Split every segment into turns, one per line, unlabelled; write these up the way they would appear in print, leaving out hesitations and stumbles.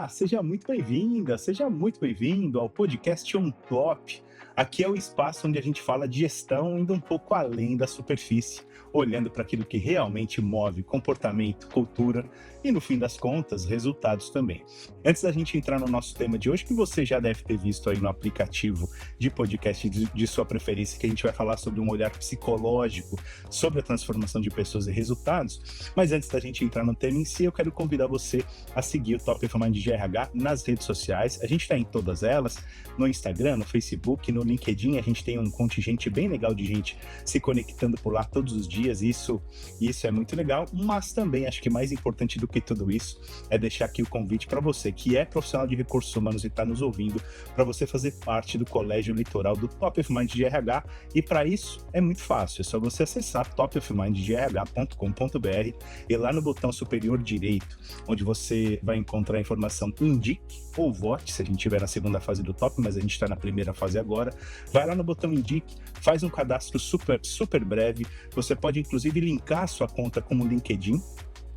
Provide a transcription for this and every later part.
Olá, seja muito bem-vinda, seja muito bem-vindo ao podcast On Top. Aqui é o espaço onde a gente fala de gestão indo um pouco além da superfície, olhando para aquilo que realmente move comportamento, cultura e, no fim das contas, resultados também. Antes da gente entrar no nosso tema de hoje, que você já deve ter visto aí no aplicativo de podcast de sua preferência, que a gente vai falar sobre um olhar psicológico sobre a transformação de pessoas e resultados. Mas antes da gente entrar no tema em si, eu quero convidar você a seguir o Top of Mind de RH nas redes sociais. A gente está em todas elas, no Instagram, no Facebook, no LinkedIn. A gente tem um contingente bem legal de gente se conectando por lá todos os dias. Isso é muito legal, mas também acho que mais importante do que tudo isso é deixar aqui o convite para você que é profissional de recursos humanos e está nos ouvindo, para você fazer parte do Colégio Litoral do Top of Mind de RH. E para isso é muito fácil, é só você acessar topofminddrh.com.br e lá no botão superior direito, onde você vai encontrar a informação indique ou vote, se a gente estiver na segunda fase do top, mas a gente está na primeira fase agora. Vai lá no botão indique, faz um cadastro super breve. Você pode inclusive linkar a sua conta com o LinkedIn,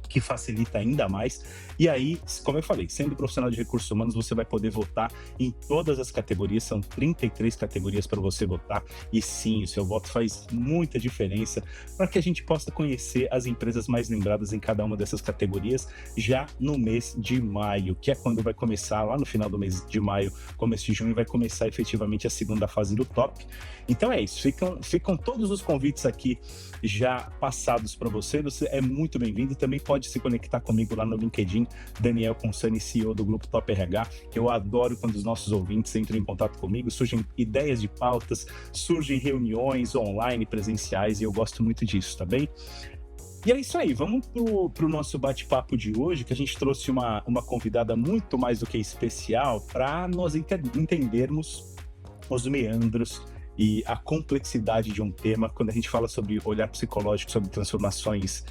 que facilita ainda mais. E aí, como eu falei, sendo profissional de recursos humanos, você vai poder votar em todas as categorias, são 33 categorias para você votar, e sim, o seu voto faz muita diferença para que a gente possa conhecer as empresas mais lembradas em cada uma dessas categorias já no mês de maio, que é quando vai começar, lá no final do mês de maio, começo de junho, vai começar efetivamente a segunda fase do top. Então é isso, ficam todos os convites aqui já passados para você. Você é muito bem-vindo, também pode se conectar comigo lá no LinkedIn, Daniel Consani, CEO do Grupo Top RH. Eu adoro quando os nossos ouvintes entram em contato comigo, surgem ideias de pautas, surgem reuniões online, presenciais, e eu gosto muito disso, tá bem? E é isso aí, vamos pro nosso bate-papo de hoje, que a gente trouxe uma convidada muito mais do que especial para nós entendermos os meandros e a complexidade de um tema. Quando a gente fala sobre olhar psicológico, sobre transformações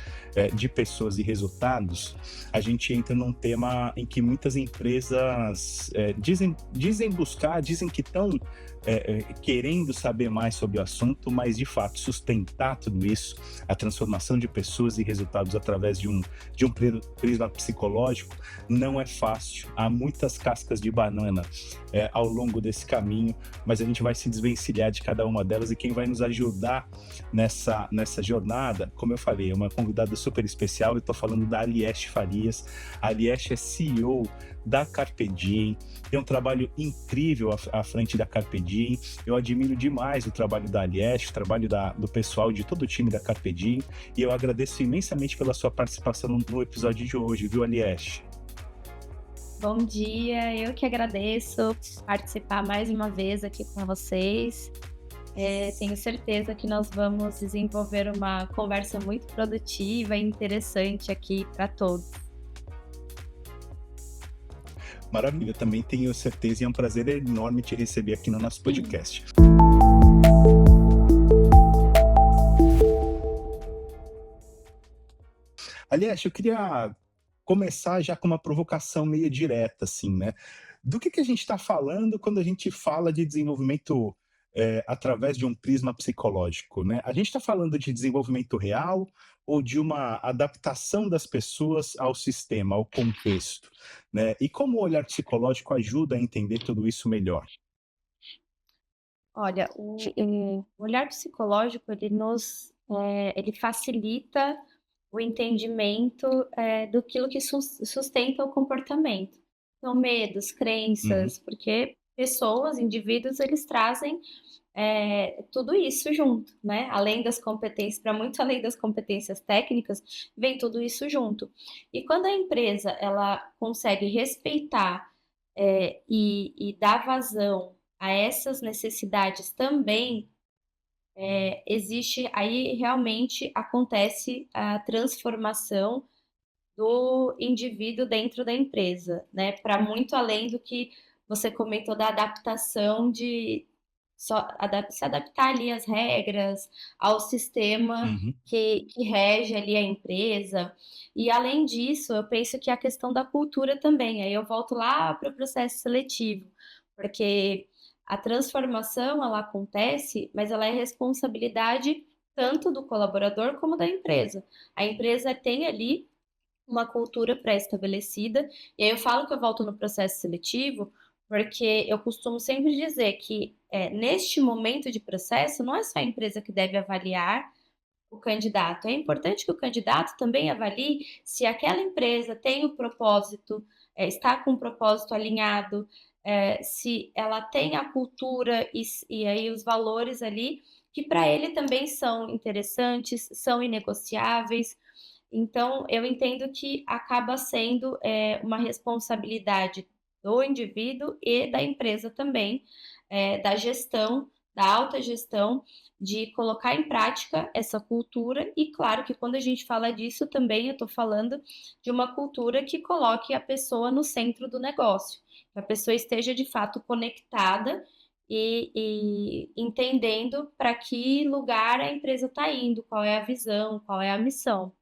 de pessoas e resultados, a gente entra num tema em que muitas empresas dizem que estão querendo saber mais sobre o assunto, mas de fato sustentar tudo isso, a transformação de pessoas e resultados através de um prisma psicológico, não é fácil. Há muitas cascas de banana ao longo desse caminho, mas a gente vai se desvencilhar de cada uma delas, e quem vai nos ajudar nessa jornada, como eu falei, é uma convidada super especial. Eu estou falando da Alieste Farias. A Alieste é CEO da Carpe Diem, tem um trabalho incrível à frente da Carpe Diem. Eu admiro demais o trabalho da Alieste, o trabalho do pessoal, de todo o time da Carpe Diem, e eu agradeço imensamente pela sua participação no episódio de hoje, viu, Alieste?
Bom dia, eu que agradeço participar mais uma vez aqui com vocês. Tenho certeza que nós vamos desenvolver uma conversa muito produtiva e interessante aqui para todos.
Maravilha, também tenho certeza, e é um prazer enorme te receber aqui no nosso podcast. Aliás, eu queria começar já com uma provocação meio direta, assim, né? Do que a gente está falando quando a gente fala de desenvolvimento através de um prisma psicológico, né? A gente está falando de desenvolvimento real ou de uma adaptação das pessoas ao sistema, ao contexto, né? E como o olhar psicológico ajuda a entender tudo isso melhor?
Olha, o olhar psicológico ele facilita o entendimento do que sustenta o comportamento. Então, medos,
Uhum.
crenças, porque pessoas, indivíduos, eles trazem tudo isso junto, né? Além das competências, para muito além das competências técnicas, vem tudo isso junto. E quando a empresa ela consegue respeitar e dar vazão a essas necessidades também, existe aí realmente acontece a transformação do indivíduo dentro da empresa, né? Para muito além do que você comentou da adaptação de se adaptar ali às regras, ao sistema
Uhum.
que rege ali a empresa. E além disso, eu penso que a questão da cultura também, aí eu volto lá para o processo seletivo, porque a transformação ela acontece, mas ela é responsabilidade tanto do colaborador como da empresa. A empresa tem ali uma cultura pré-estabelecida. E aí eu falo que eu volto no processo seletivo, porque eu costumo sempre dizer que, neste momento de processo, não é só a empresa que deve avaliar o candidato. É importante que o candidato também avalie se aquela empresa tem o propósito, está com o propósito alinhado, se ela tem a cultura e aí os valores ali que para ele também são interessantes, são inegociáveis. Então, eu entendo que acaba sendo, uma responsabilidade do indivíduo e da empresa também, da gestão, da alta gestão, de colocar em prática essa cultura e claro que quando a gente fala disso também eu estou falando de uma cultura que coloque a pessoa no centro do negócio, que a pessoa esteja de fato conectada e entendendo para que lugar a empresa está indo, qual é a visão, qual é a missão.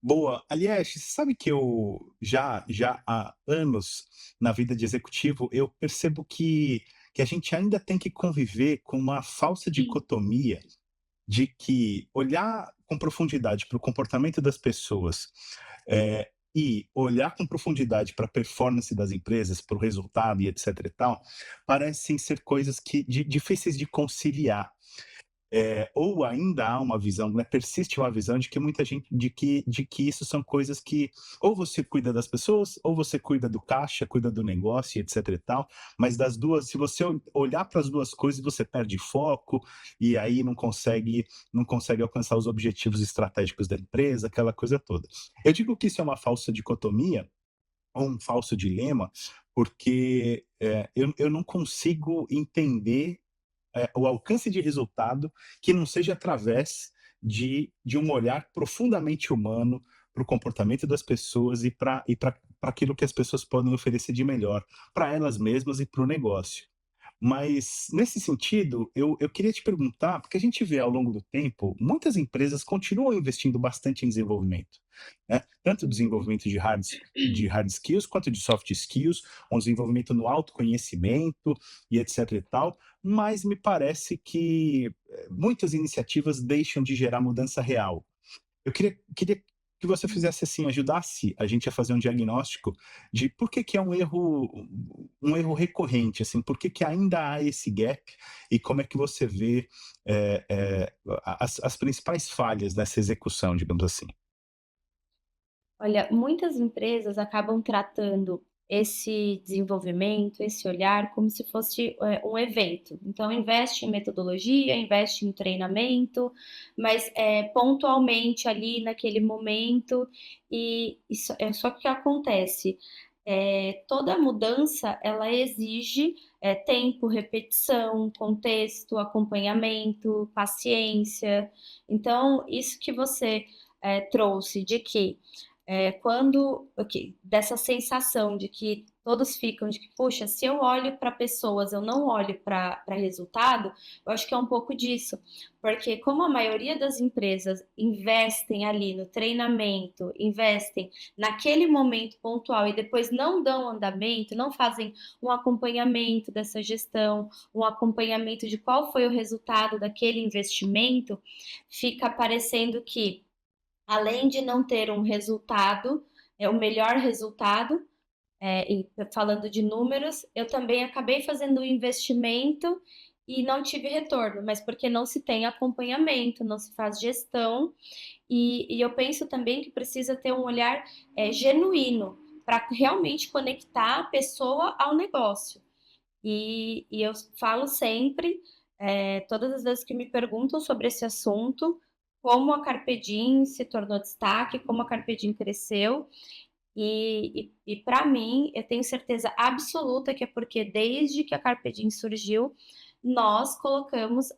Boa. Aliás, você sabe que eu já há anos na vida de executivo, eu percebo que a gente ainda tem que conviver com uma falsa
Sim.
dicotomia de que olhar com profundidade para o comportamento das pessoas, e olhar com profundidade para a performance das empresas, para o resultado e etc e tal, parecem ser coisas que difíceis de conciliar. Ou ainda há uma visão, né, persiste uma visão de que muita gente de que isso são coisas que ou você cuida das pessoas, ou você cuida do caixa, cuida do negócio e etc e tal, mas das duas, se você olhar para as 2 coisas, você perde foco, e aí não consegue alcançar os objetivos estratégicos da empresa, aquela coisa toda. Eu digo que isso é uma falsa dicotomia, ou um falso dilema, porque, eu não consigo entender o alcance de resultado que não seja através de um olhar profundamente humano para o comportamento das pessoas e para aquilo que as pessoas podem oferecer de melhor para elas mesmas e para o negócio. Mas, nesse sentido, eu queria te perguntar, porque a gente vê ao longo do tempo, muitas empresas continuam investindo bastante em desenvolvimento, né? Tanto
Uhum.
desenvolvimento de hard skills, quanto de soft skills, um desenvolvimento no autoconhecimento e etc e tal, mas me parece que muitas iniciativas deixam de gerar mudança real. Eu queria que você fizesse assim, ajudasse a gente a fazer um diagnóstico de por que que é um erro recorrente, assim, por que que ainda há esse gap e como é que você vê, as principais falhas nessa execução, digamos assim.
Olha, muitas empresas acabam tratando esse desenvolvimento, esse olhar, como se fosse, um evento. Então, investe em metodologia, investe em treinamento, mas, pontualmente ali naquele momento, só que o que acontece, toda mudança ela exige, tempo, repetição, contexto, acompanhamento, paciência. Então, isso que você, trouxe de que quando ok, dessa sensação de que todos ficam de que: "Puxa, se eu olho para pessoas, eu não olho para resultado", eu acho que é um pouco disso, porque como a maioria das empresas investem ali no treinamento, investem naquele momento pontual e depois não dão andamento, não fazem um acompanhamento dessa gestão, um acompanhamento de qual foi o resultado daquele investimento, fica parecendo que além de não ter um resultado, o melhor resultado, e falando de números, eu também acabei fazendo um investimento e não tive retorno, mas porque não se tem acompanhamento, não se faz gestão, e eu penso também que precisa ter um olhar, genuíno, para realmente conectar a pessoa ao negócio. E eu falo sempre, todas as vezes que me perguntam sobre esse assunto, como a Carpe Diem se tornou destaque, como a Carpe Diem cresceu, e para mim, eu tenho certeza absoluta que é porque desde que a Carpe Diem surgiu, nós colocamos,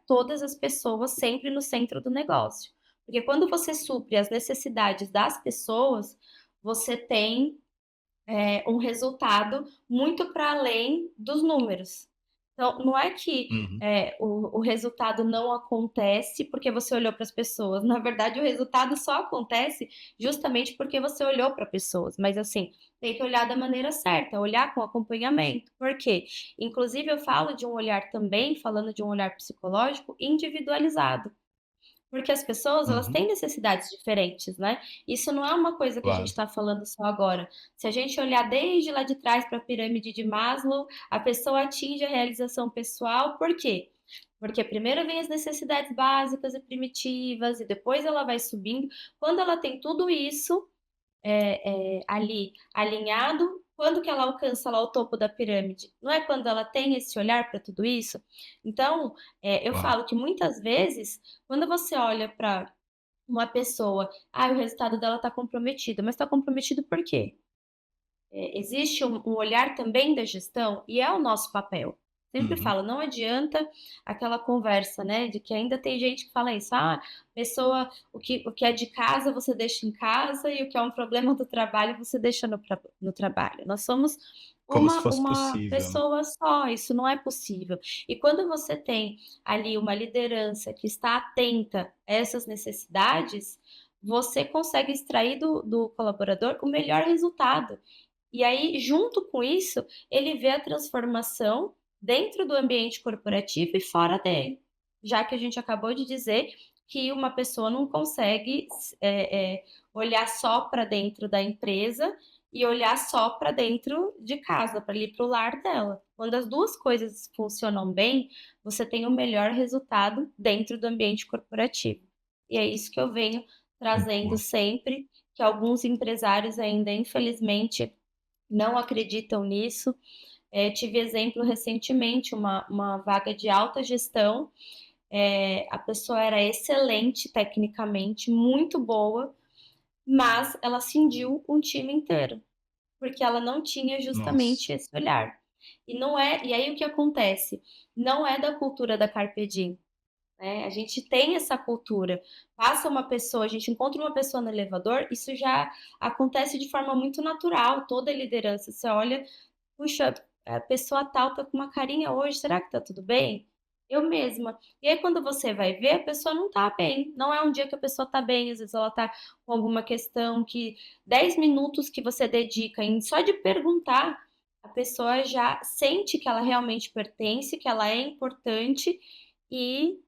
todas as pessoas sempre no centro do negócio. Porque quando você supre as necessidades das pessoas, você tem um resultado muito para além dos números. Então, não é que
Uhum.
o resultado não acontece porque você olhou para as pessoas. Na verdade, o resultado só acontece justamente porque você olhou para pessoas. Mas, assim, tem que olhar da maneira certa, olhar com acompanhamento. Por quê? Inclusive, eu falo de um olhar também, falando de um olhar psicológico, individualizado. Porque as pessoas, elas
Uhum,
têm necessidades diferentes, né? Isso não é uma coisa que a gente
claro.
está falando só agora. Se a gente olhar desde lá de trás para a pirâmide de Maslow, a pessoa atinge a realização pessoal, por quê? Porque primeiro vem as necessidades básicas e primitivas, e depois ela vai subindo. Quando ela tem tudo isso, ali alinhado, quando que ela alcança lá o topo da pirâmide? Não é quando ela tem esse olhar para tudo isso? Então, eu
Claro.
falo que muitas vezes, quando você olha para uma pessoa, o resultado dela está comprometido, mas está comprometido por quê? Existe um olhar também da gestão e é o nosso papel. Sempre
Uhum.
falo, não adianta aquela conversa, né, de que ainda tem gente que fala isso, pessoa, o que é de casa você deixa em casa e o que é um problema do trabalho você deixa no trabalho. Nós somos
Como se fosse
uma
possível, né?
pessoa só, isso não é possível. E quando você tem ali uma liderança que está atenta a essas necessidades, você consegue extrair do colaborador o melhor resultado. E aí, junto com isso, ele vê a transformação dentro do ambiente corporativo e fora dele. Já que a gente acabou de dizer que uma pessoa não consegue olhar só para dentro da empresa e olhar só para dentro de casa, para ir para o lar dela. Quando as duas coisas funcionam bem, você tem o melhor resultado dentro do ambiente corporativo. E é isso que eu venho
Muito
trazendo
bom.
sempre, que alguns empresários ainda, infelizmente, não acreditam nisso. Tive exemplo recentemente, uma vaga de alta gestão. A pessoa era excelente tecnicamente, muito boa, mas ela cindiu um time inteiro, porque ela não tinha
Nossa.
justamente esse olhar. E não é, e aí o que acontece? Não é da cultura da Carpe Diem, né? A gente tem essa cultura. Passa uma pessoa, a gente encontra uma pessoa no elevador, isso já acontece de forma muito natural, toda liderança. Você olha, puxa, a pessoa tal tá com uma carinha hoje, será que tá tudo bem? Eu mesma. E aí, quando você vai ver, a pessoa não tá bem. Não é um dia que a pessoa tá bem, às vezes ela tá com alguma questão que 10 minutos que você dedica em só de perguntar, a pessoa já sente que ela realmente pertence, que ela é importante, e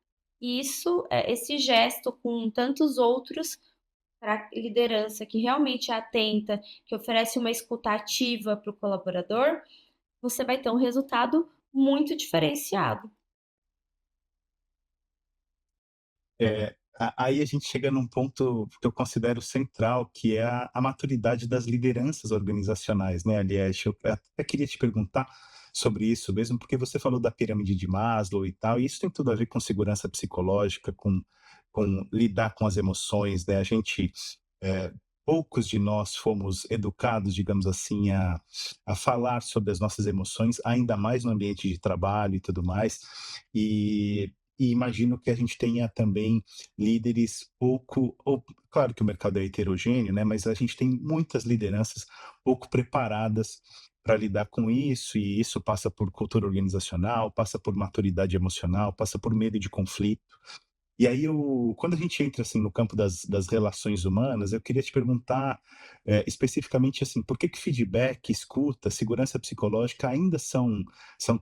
isso, esse gesto com tantos outros para liderança que realmente é atenta, que oferece uma escuta ativa para o colaborador, você vai ter um resultado muito diferenciado.
Aí a gente chega num ponto que eu considero central, que é a maturidade das lideranças organizacionais, né, aliás, eu até queria te perguntar sobre isso mesmo, porque você falou da pirâmide de Maslow e tal, e isso tem tudo a ver com segurança psicológica, com lidar com as emoções, né, a gente, eh, poucos de nós fomos educados, digamos assim, a falar sobre as nossas emoções, ainda mais no ambiente de trabalho e tudo mais, e e imagino que a gente tenha também líderes pouco ou claro que o mercado é heterogêneo, né, mas a gente tem muitas lideranças pouco preparadas para lidar com isso, e isso passa por cultura organizacional, passa por maturidade emocional, passa por medo de conflito. E aí quando a gente entra, assim, no campo das relações humanas, eu queria te perguntar, especificamente, assim, por que que feedback, escuta, segurança psicológica ainda são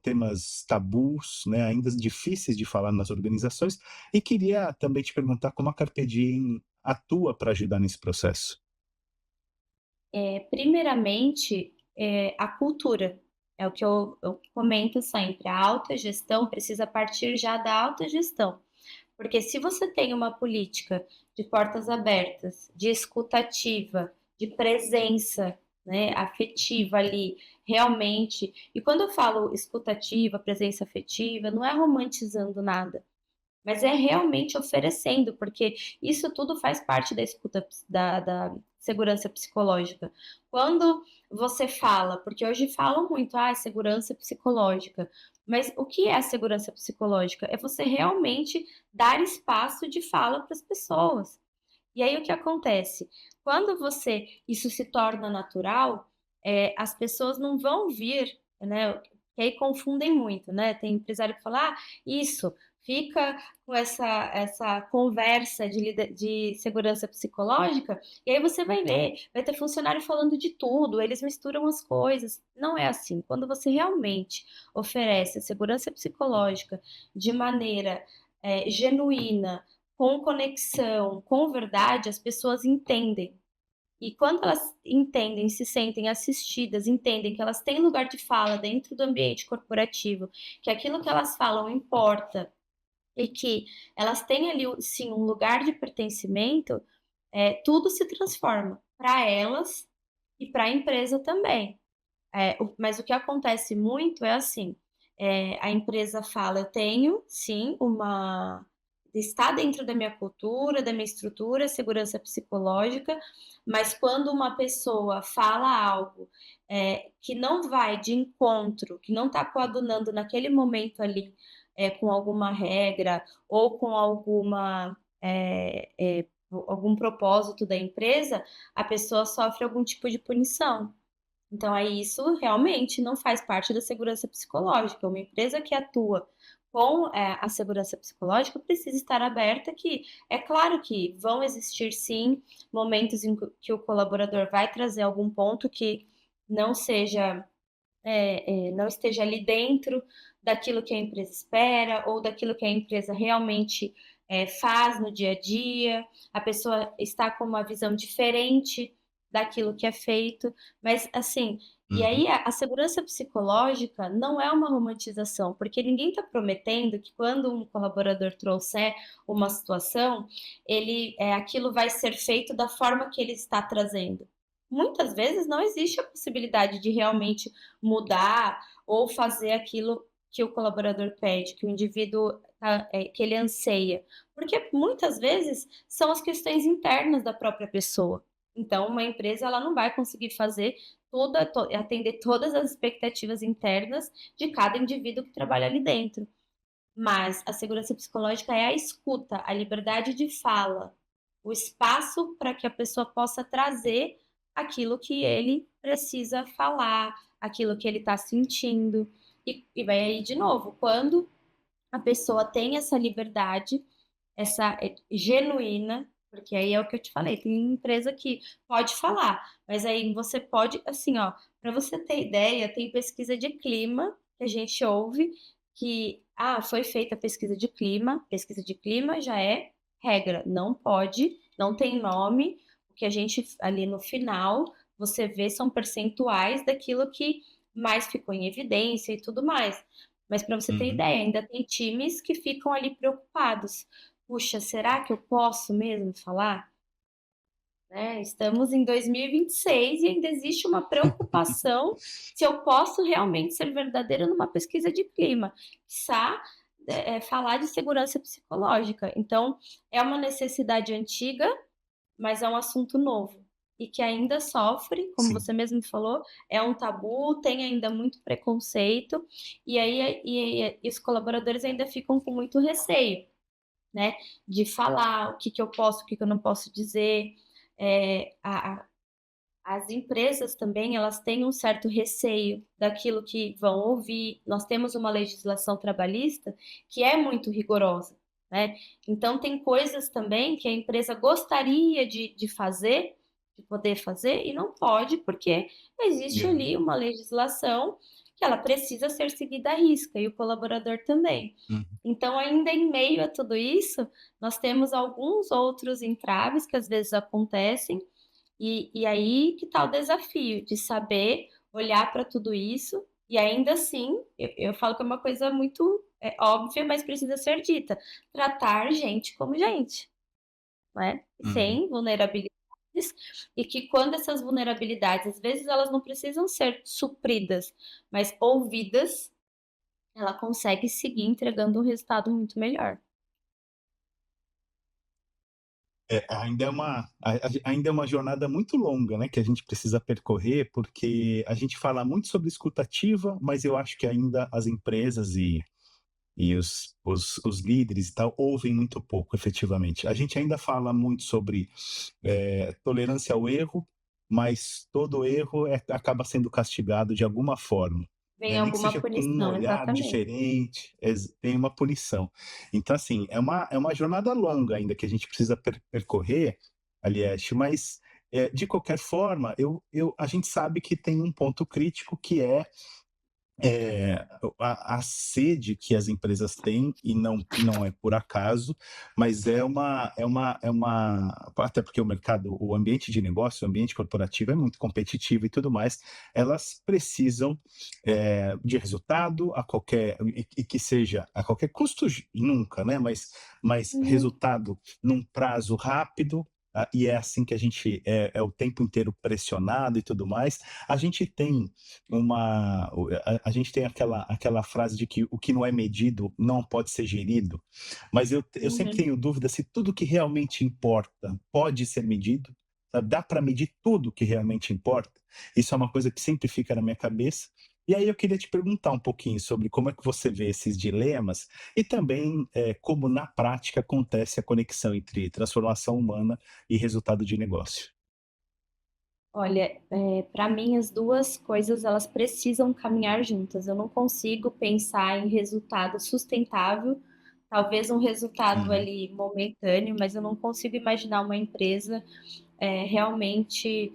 temas tabus, né, ainda difíceis de falar nas organizações, e queria também te perguntar como a Carpe Diem atua para ajudar nesse processo.
Primeiramente, a cultura, é o que eu comento sempre, a alta gestão precisa partir já da alta gestão. Porque se você tem uma política de portas abertas, de escutativa, de presença, né, afetiva ali, realmente. E quando eu falo escutativa, presença afetiva, não é romantizando nada, mas é realmente oferecendo, porque isso tudo faz parte da escuta, da segurança psicológica. Quando você fala, porque hoje falam muito, segurança psicológica, mas o que é a segurança psicológica? É você realmente dar espaço de fala para as pessoas. E aí o que acontece? Quando isso se torna natural, as pessoas não vão vir, né? Que aí confundem muito, né? Tem empresário que fala, isso, fica com essa conversa de segurança psicológica, e aí você vai ver, vai ter funcionário falando de tudo, eles misturam as coisas. Não é assim. Quando você realmente oferece a segurança psicológica de maneira genuína, com conexão, com verdade, as pessoas entendem. E quando elas entendem, se sentem assistidas, entendem que elas têm lugar de fala dentro do ambiente corporativo, que aquilo que elas falam importa e que elas têm ali, sim, um lugar de pertencimento, tudo se transforma para elas e para a empresa também. Mas o que acontece muito é assim, a empresa fala: "Eu tenho sim uma está dentro da minha cultura, da minha estrutura, segurança psicológica", mas quando uma pessoa fala algo, que não vai de encontro, que não está coadunando naquele momento ali, com alguma regra ou com algum propósito da empresa, a pessoa sofre algum tipo de punição. Então, aí isso realmente não faz parte da segurança psicológica. Uma empresa que atua com, a segurança psicológica precisa estar aberta que é claro que vão existir sim momentos em que o colaborador vai trazer algum ponto que não seja, não esteja ali dentro daquilo que a empresa espera ou daquilo que a empresa realmente, faz no dia a dia. A pessoa está com uma visão diferente daquilo que é feito, mas assim, e
Uhum.
aí a segurança psicológica não é uma romantização, porque ninguém está prometendo que quando um colaborador trouxer uma situação, aquilo vai ser feito da forma que ele está trazendo. Muitas vezes não existe a possibilidade de realmente mudar ou fazer aquilo que o colaborador pede, que o indivíduo que ele anseia, porque muitas vezes são as questões internas da própria pessoa. Então, uma empresa ela não vai conseguir fazer atender todas as expectativas internas de cada indivíduo que trabalha ali dentro. Mas a segurança psicológica é a escuta, a liberdade de fala, o espaço para que a pessoa possa trazer aquilo que ele precisa falar, aquilo que ele está sentindo. E vai aí de novo, quando a pessoa tem essa liberdade, essa genuína, porque aí é o que eu te falei, tem empresa que pode falar, mas aí você pode, assim, ó, para você ter ideia, tem pesquisa de clima que a gente ouve que, foi feita a pesquisa de clima já é regra, não pode, não tem nome, o que a gente ali no final, você vê são percentuais daquilo que mais ficou em evidência e tudo mais. Mas para você ter
Uhum.
ideia, ainda tem times que ficam ali preocupados. Puxa, será que eu posso mesmo falar? Né, estamos em 2026 e ainda existe uma preocupação se eu posso realmente ser verdadeira numa pesquisa de clima, quiçá, falar de segurança psicológica. Então, é uma necessidade antiga, mas é um assunto novo e que ainda sofre, como
Sim.
você mesmo falou, é um tabu, tem ainda muito preconceito, e aí e os colaboradores ainda ficam com muito receio, né, de falar o que que eu posso, o que que eu não posso dizer. A as empresas também, elas têm um certo receio daquilo que vão ouvir. Nós temos uma legislação trabalhista que é muito rigorosa, né. Então tem coisas também que a empresa gostaria de fazer, de poder fazer e não pode, porque existe
É.
ali uma legislação que ela precisa ser seguida à risca e o colaborador também.
Uhum.
Então, ainda em meio a tudo isso, nós temos alguns outros entraves que às vezes acontecem, e aí que está o desafio de saber olhar para tudo isso e ainda assim, eu falo que é uma coisa muito, óbvia, mas precisa ser dita, tratar gente como gente, né,
Uhum.
sem vulnerabilidades, e que quando essas vulnerabilidades, às vezes elas não precisam ser supridas, mas ouvidas, ela consegue seguir entregando um resultado muito melhor.
Ainda é uma jornada muito longa, né, que a gente precisa percorrer, porque a gente fala muito sobre escuta ativa, mas eu acho que ainda as empresas e os líderes e tal, ouvem muito pouco efetivamente. A gente ainda fala muito sobre, tolerância ao erro, mas todo erro acaba sendo castigado de alguma forma,
Vem
né, nem que
alguma
seja com um
punição,
olhar
exatamente.
diferente, tem uma punição. Então, assim, é uma jornada longa ainda que a gente precisa percorrer, Alieste, mas, de qualquer forma, a gente sabe que tem um ponto crítico que é é, a sede que as empresas têm, e não é por acaso, mas até porque o mercado, o ambiente de negócio, o ambiente corporativo é muito competitivo e tudo mais, elas precisam de resultado a qualquer, e que seja a qualquer custo, nunca, né? Mas
Uhum.
resultado num prazo rápido. E é assim que a gente é o tempo inteiro pressionado e tudo mais. A gente tem a gente tem aquela frase de que o que não é medido não pode ser gerido, mas eu sempre
Uhum.
tenho dúvida se tudo que realmente importa pode ser medido, sabe? Dá para medir tudo que realmente importa? Isso é uma coisa que sempre fica na minha cabeça. E aí eu queria te perguntar um pouquinho sobre como é que você vê esses dilemas e também como na prática acontece a conexão entre transformação humana e resultado de negócio.
Olha, para mim as 2 coisas elas precisam caminhar juntas. Eu não consigo pensar em resultado sustentável, talvez um resultado
Uhum.
ali momentâneo, mas eu não consigo imaginar uma empresa, realmente,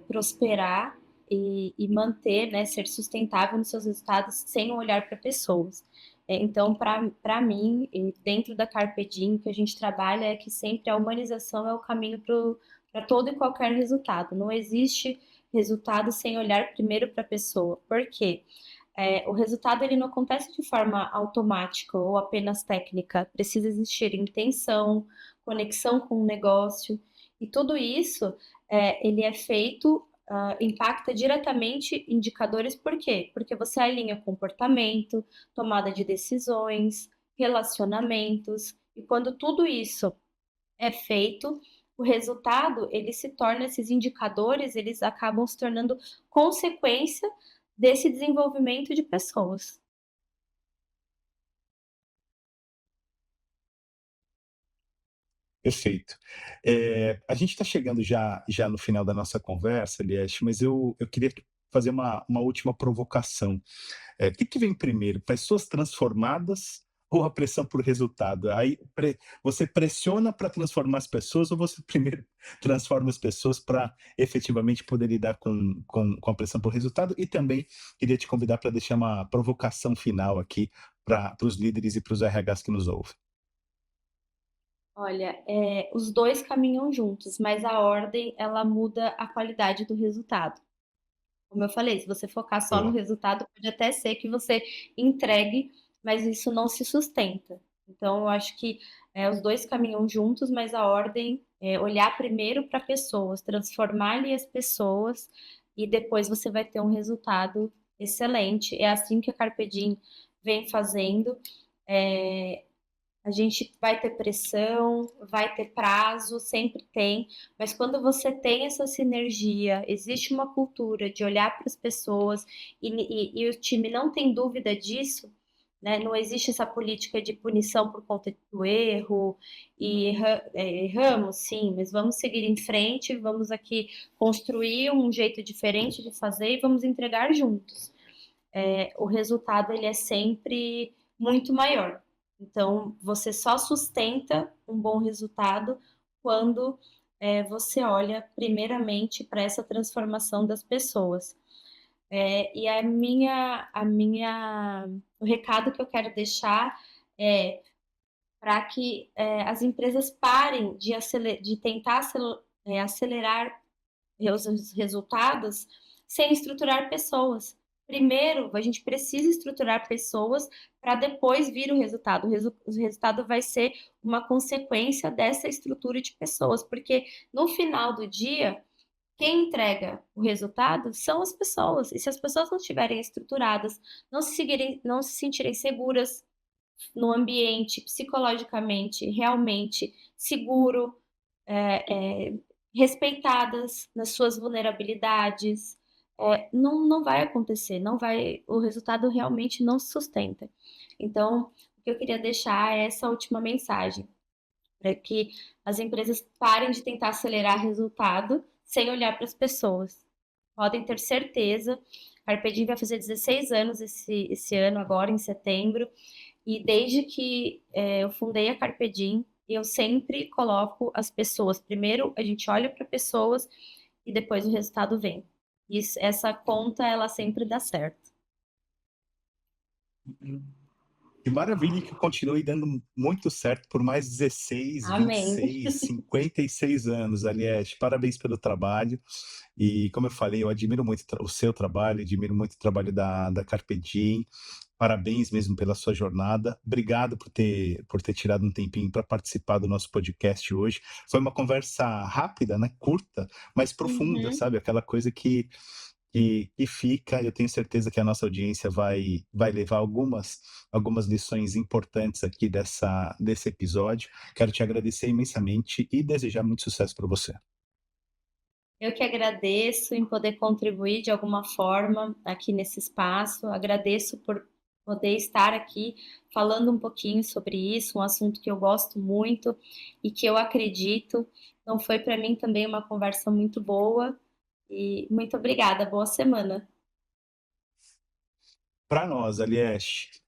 prosperar e manter, né, ser sustentável nos seus resultados sem olhar para pessoas. Então para mim, e dentro da Carpe Diem, o que a gente trabalha é que sempre a humanização é o caminho para todo e qualquer resultado. Não existe resultado sem olhar primeiro para a pessoa. Por quê? O resultado ele não acontece de forma automática ou apenas técnica. Precisa existir intenção, conexão com o negócio e tudo isso ele é feito, impacta diretamente indicadores. Por quê? Porque você alinha comportamento, tomada de decisões, relacionamentos e quando tudo isso é feito, o resultado ele se torna esses indicadores, eles acabam se tornando consequência desse desenvolvimento de pessoas.
Perfeito. A gente está chegando já no final da nossa conversa, Eliette, mas eu queria fazer uma última provocação. O que, que vem primeiro? Pessoas transformadas ou a pressão por resultado? Aí você pressiona para transformar as pessoas ou você primeiro transforma as pessoas para efetivamente poder lidar com a pressão por resultado? E também queria te convidar para deixar uma provocação final aqui para os líderes e para os RHs que nos ouvem.
Olha, os 2 caminham juntos, mas a ordem ela muda a qualidade do resultado. Como eu falei, se você focar só no
Boa.
resultado, pode até ser que você entregue, mas isso não se sustenta. Então eu acho que, os 2 caminham juntos, mas a ordem é olhar primeiro para pessoas, transformar ali as pessoas e depois você vai ter um resultado excelente. É assim que a Carpe Diem vem fazendo. Eh, a gente vai ter pressão, vai ter prazo, sempre tem, mas quando você tem essa sinergia, existe uma cultura de olhar para as pessoas e o time não tem dúvida disso, né? Não existe essa política de punição por conta do erro e erramos, sim, mas vamos seguir em frente, vamos aqui construir um jeito diferente de fazer e vamos entregar juntos. O resultado ele é sempre muito maior. Então, você só sustenta um bom resultado quando você olha primeiramente para essa transformação das pessoas. E o recado que eu quero deixar é para que as empresas parem de tentar acelerar os resultados sem estruturar pessoas. Primeiro, a gente precisa estruturar pessoas para depois vir o resultado. O resultado vai ser uma consequência dessa estrutura de pessoas, porque no final do dia, quem entrega o resultado são as pessoas. E se as pessoas não estiverem estruturadas, não se sentirem seguras no ambiente, psicologicamente, realmente seguro, é, é, respeitadas nas suas vulnerabilidades, não vai acontecer, não vai, o resultado realmente não se sustenta. Então, o que eu queria deixar é essa última mensagem, para que as empresas parem de tentar acelerar resultado sem olhar para as pessoas. Podem ter certeza, a Carpe Diem vai fazer 16 anos esse ano, agora em setembro, e desde que eu fundei a Carpe Diem, eu sempre coloco as pessoas. Primeiro, a gente olha para pessoas e depois o resultado vem. Essa conta, ela sempre dá certo.
Que maravilha, que continue dando muito certo por mais 16,
Amém.
26, 56 anos, Aliette. Parabéns pelo trabalho. E, como eu falei, eu admiro muito o seu trabalho, admiro muito o trabalho da Carpe Diem. Parabéns mesmo pela sua jornada. Obrigado por ter tirado um tempinho para participar do nosso podcast hoje. Foi uma conversa rápida, né? Curta, mas profunda,
Uhum.
sabe? Aquela coisa que fica. Eu tenho certeza que a nossa audiência vai levar algumas lições importantes aqui desse episódio. Quero te agradecer imensamente e desejar muito sucesso para você.
Eu que agradeço em poder contribuir de alguma forma aqui nesse espaço. Agradeço por poder estar aqui falando um pouquinho sobre isso, um assunto que eu gosto muito e que eu acredito. Então foi para mim também uma conversa muito boa e muito obrigada. Boa semana.
Para nós, Alieste.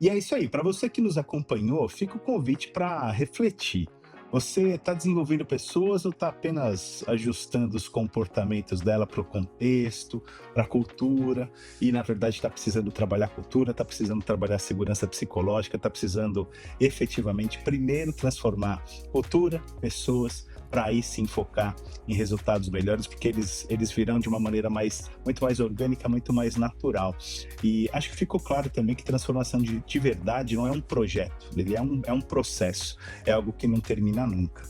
E é isso aí. Para você que nos acompanhou, fica o convite para refletir. Você está desenvolvendo pessoas ou está apenas ajustando os comportamentos dela para o contexto, para a cultura? E, na verdade, está precisando trabalhar a cultura, está precisando trabalhar a segurança psicológica, está precisando efetivamente primeiro transformar cultura, pessoas, para aí sim focar em resultados melhores, porque eles virão de uma maneira muito mais orgânica, muito mais natural. E acho que ficou claro também que transformação de verdade não é um projeto, ele é um processo, é algo que não termina nunca.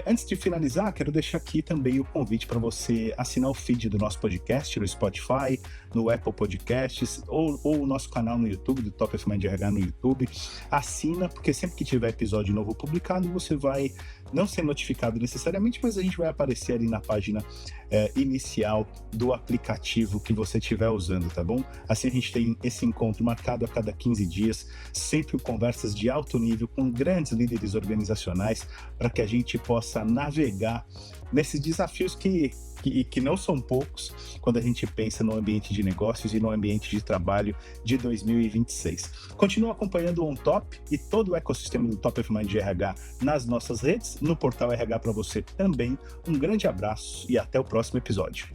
Antes de finalizar, quero deixar aqui também o convite para você assinar o feed do nosso podcast no Spotify, no Apple Podcasts ou o nosso canal no YouTube, do Top of Mind RH no YouTube. Assina, porque sempre que tiver episódio novo publicado, você vai não ser notificado necessariamente, mas a gente vai aparecer ali na página inicial do aplicativo que você estiver usando, tá bom? Assim a gente tem esse encontro marcado a cada 15 dias, sempre conversas de alto nível com grandes líderes organizacionais, para que a gente possa navegar nesses desafios que não são poucos quando a gente pensa no ambiente de negócios e no ambiente de trabalho de 2026. Continua acompanhando o OnTop e todo o ecossistema do Top of Mind de RH nas nossas redes, no portal RH para você também. Um grande abraço e até o próximo episódio.